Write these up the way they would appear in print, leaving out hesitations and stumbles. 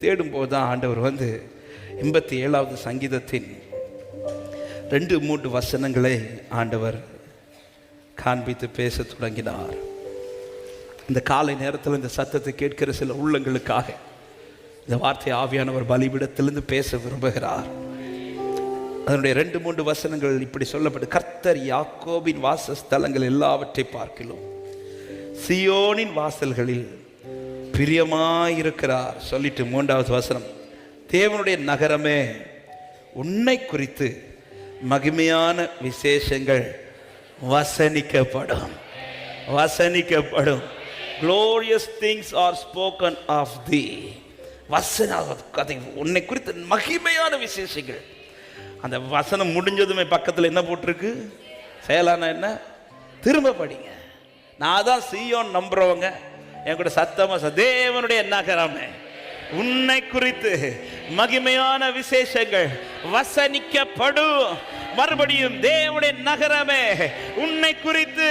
தேடும்போது தான் ஆண்டவர் 87வது சங்கீதத்தின் 2-3 வசனங்களை ஆண்டவர் காண்பித்து பேச தொடங்கினார். இந்த காலை நேரத்தில் இந்த சத்தத்தை கேட்கிற சில உள்ளங்களுக்காக இந்த வார்த்தை ஆவியானவர் பலிபீடத்திலிருந்து பேச விரும்புகிறார். அதனுடைய 2-3 வசனங்கள் இப்படி சொல்லப்பட்டு, கர்த்தர் யாக்கோபின் வாசஸ்தலங்கள் எல்லாவற்றை பார்க்கிலும் சியோனின் வாசல்களில் பிரியமாயிருக்கிறார் சொல்லிட்டு 3வது வசனம், தேவனுடைய நகரமே உன்னை குறித்து மகிமையான விசேஷங்கள் வசனிக்கப்படும். Glorious things are spoken of thee. உன்னை குறித்து மகிமையான விசேஷங்கள். அந்த வசனம் முடிஞ்சதுமே பக்கத்தில் என்ன போட்டிருக்கு? செயலான என்ன? திரும்ப படிங்க. நான் தான் சீயோன் நம்புறவங்க என் கூட சத்தமா, தேவனுடைய நகரமே உன்னை குறித்து மகிமையான விசேஷங்கள் வசனிக்கப்படும். மறுபடியும், தேவனுடைய நகரமே உன்னை குறித்து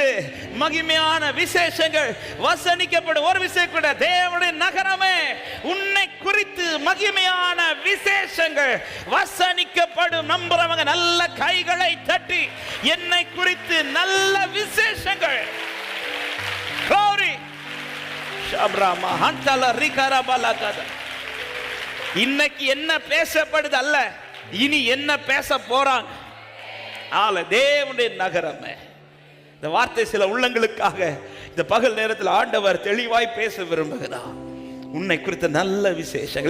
மகிமையான விசேஷங்கள் வசனிக்கப்படும். ஒரு விஷயம் கூட, தேவனுடைய நகரமே உன்னை குறித்து மகிமையான விசேஷங்கள் வசனிக்கப்படும். நம்புறவங்க நல்ல கைகளை தட்டி, என்னை குறித்து நல்ல விசேஷங்கள். Glory. இன்னைக்கு என்ன பேசப்படுது அல்ல, இனி என்ன பேச போறாங்க. தேவனுடைய நகரமே, இந்த வார்த்தை சில உள்ளங்களுக்காக இந்த பகல் நேரத்தில் ஆண்டவர் தெளிவாய் பேச விரும்புகிறார். உன்னை குறித்த நல்ல விசேஷங்களை